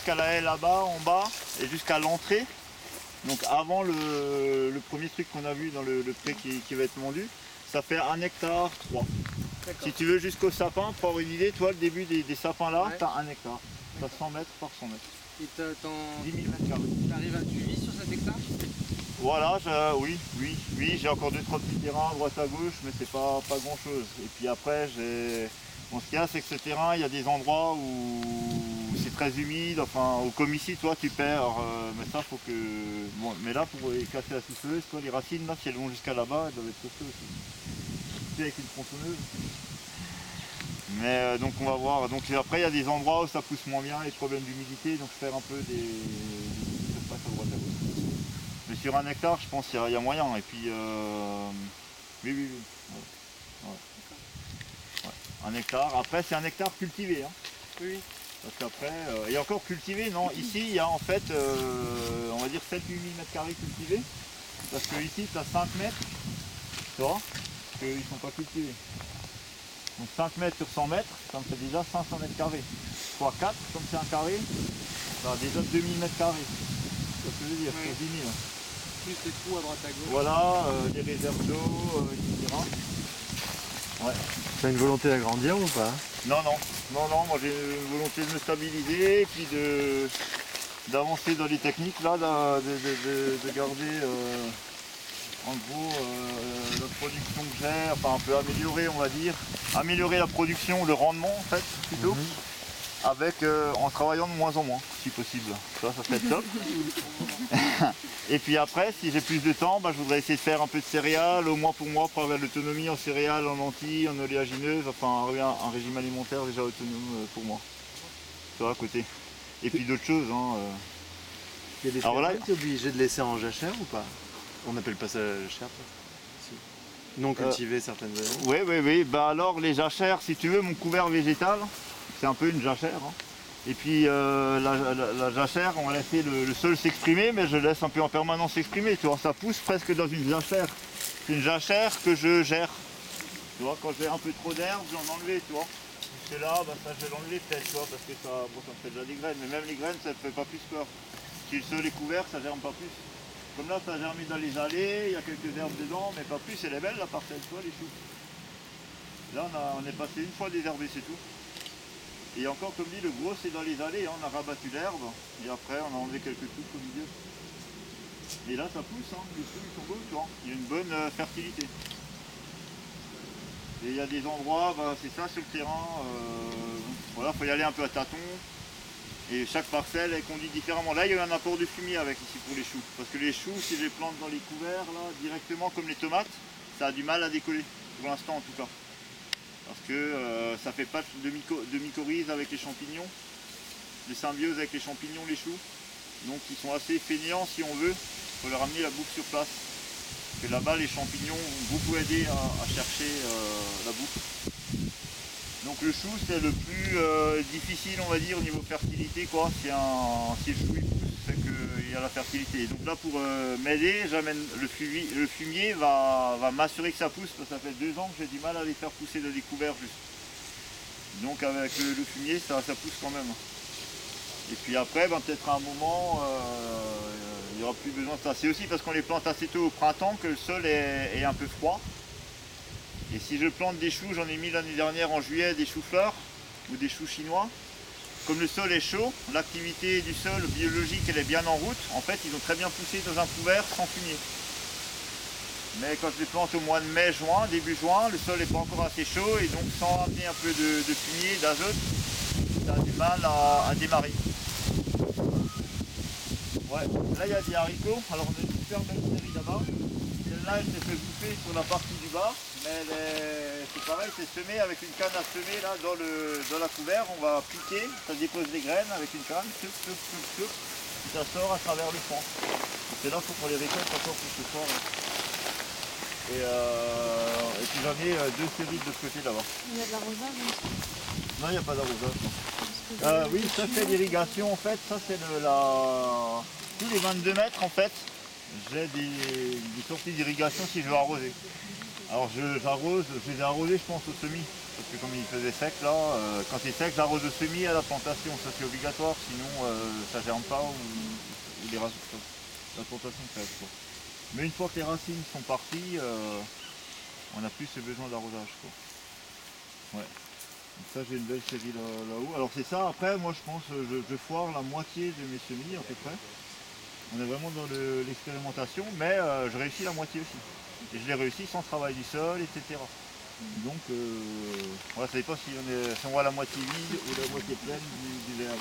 jusqu'à la haie là-bas, en bas, et jusqu'à l'entrée. Donc avant le premier truc qu'on a vu dans le pré qui va être vendu, ça fait 1 hectare 3. Si tu veux jusqu'au sapin, pour avoir une idée, toi le début des sapins là, tu as 1 hectare. Tu as 100 mètres par 100 mètres. Et 10 000 mètres carrés. Tu arrives à suivre sur cet hectare? Voilà, oui, j'ai encore 2-3 petits terrains à droite à gauche, mais c'est pas grand chose. Et puis après, bon, ce qu'il y a, c'est que ce terrain, il y a des endroits où c'est très humide, enfin, comme ici, toi, tu perds, mais ça, faut que... Bon, mais là, pour les casser la souffleuse, toi, les racines, là, si elles vont jusqu'à là-bas, elles doivent être costauds aussi. Tu sais, avec une tronçonneuse. Mais donc, on va voir. Donc après, il y a des endroits où ça pousse moins bien, les problèmes d'humidité, donc faire un peu des surfaces à droite à gauche. Mais sur 1 hectare, je pense qu'il y a moyen. Et puis, oui. Ouais. Ouais. 1 hectare. Après, c'est 1 hectare cultivé. Hein. Oui. Parce qu'après, et encore cultivé, non. Ici, il y a en fait, on va dire 7-8 000 mètres carrés cultivés. Parce que ici, tu as 5 mètres, tu vois, qu'ils ne sont pas cultivés. Donc 5 mètres sur 100 mètres, ça me fait déjà 500 mètres carrés. Fois 4, comme c'est un carré, ça a déjà 2000 mètres carrés. C'est ce que je veux dire, oui. sur 10 000. Plus les trous à droite à gauche. Voilà, des réserves d'eau, etc. Ouais. T'as une volonté d'agrandir ou pas? Non, moi j'ai une volonté de me stabiliser et puis d'avancer dans les techniques là, de garder en gros la production que j'ai, enfin un peu améliorer on va dire, améliorer la production, le rendement en fait plutôt, avec en travaillant de moins en moins si possible. Ça serait top. Et puis après, si j'ai plus de temps, je voudrais essayer de faire un peu de céréales, au moins pour moi, pour avoir l'autonomie en céréales, en lentilles, en oléagineuses, enfin un régime alimentaire déjà autonome pour moi. Tu vois, à côté. Et puis d'autres choses. Il y a des périodes, tu es obligé de laisser en jachère ou pas? On appelle pas ça la jachère, si. Non cultivé certaines années. Oui. Alors les jachères, si tu veux, mon couvert végétal, c'est un peu une jachère. Hein. Et puis la jachère, on va laisser le sol s'exprimer, mais je laisse un peu en permanence s'exprimer. Tu vois, ça pousse presque dans une jachère. C'est une jachère que je gère. Tu vois, quand j'ai un peu trop d'herbe, je vais en enlever, tu vois. C'est là, ça je vais l'enlever peut-être, tu vois, parce que ça me fait déjà des graines. Mais même les graines, ça ne fait pas plus peur. Si le sol est couvert, ça germe pas plus. Comme là, ça a germé dans les allées, il y a quelques herbes dedans, mais pas plus. Elle est belle la parcelle, tu vois, les choux. Là, on est passé une fois désherbé, c'est tout. Et encore, comme dit, le gros c'est dans les allées, hein, on a rabattu l'herbe et après on a enlevé quelques touches au milieu. Et là ça pousse, hein, les choux ils sont beaux, tu vois. Il y a une bonne fertilité. Et il y a des endroits, c'est ça sur le terrain, voilà, faut y aller un peu à tâtons. Et chaque parcelle est conduite différemment. Là il y a eu un apport de fumier avec ici pour les choux. Parce que les choux, si je les plante dans les couverts, là, directement comme les tomates, ça a du mal à décoller, pour l'instant en tout cas. Parce que ça fait pas de mycorhize avec les champignons, de symbiose avec les champignons, les choux. Donc ils sont assez fainéants si on veut, il faut leur amener la bouffe sur place. Parce que là-bas les champignons vont beaucoup aider à chercher la bouffe. Donc le chou c'est le plus difficile on va dire au niveau fertilité quoi. Si le chou il pousse, c'est qu'il y a la fertilité. Donc là pour m'aider, j'amène le fumier va m'assurer que ça pousse parce que ça fait 2 ans que j'ai du mal à les faire pousser dans des couverts juste. Donc avec le fumier ça pousse quand même. Et puis après peut-être à un moment il n'y aura plus besoin de ça. C'est aussi parce qu'on les plante assez tôt au printemps que le sol est un peu froid. Et si je plante des choux, j'en ai mis l'année dernière en juillet des choux-fleurs ou des choux chinois. Comme le sol est chaud, l'activité du sol biologique elle est bien en route. En fait, ils ont très bien poussé dans un couvert sans fumier. Mais quand je les plante au mois de mai, juin, début juin, le sol n'est pas encore assez chaud et donc sans amener un peu de fumier, d'azote, ça a du mal à démarrer. Ouais, là il y a des haricots. Alors on a une super belle série là-bas. Celle-là elle s'est fait bouffer sur la partie du bas, mais c'est pareil, c'est semé avec une canne à semer là dans la couvert. On va piquer, ça dépose des graines avec une canne, et ça sort à travers le fond. C'est là qu'il faut qu'on les récolte encore pour ce soir. Et puis j'en ai 2 séries de ce côté là-bas. Il y a de l'arrosage aussi? Non, il n'y a pas d'arrosage. Oui, ça c'est l'irrigation en fait, ça c'est tous les 22 mètres en fait, j'ai des sorties d'irrigation si je veux arroser. Alors j'arrose, je les ai arrosés je pense au semis, parce que comme il faisait sec là, quand c'est sec j'arrose au semis à la plantation, ça c'est obligatoire, sinon ça germe pas ou les racines, la plantation crève quoi. Mais une fois que les racines sont parties, on n'a plus ce besoin d'arrosage quoi. Ouais. Donc ça j'ai une belle série là-haut. Alors c'est ça, après moi je pense je foire la moitié de mes semis à peu près. On est vraiment dans l'expérimentation, mais je réussis la moitié aussi. Et je l'ai réussi sans travail du sol, etc. Donc, voilà, ça dépend si on voit la moitié vide ou la moitié pleine du verre.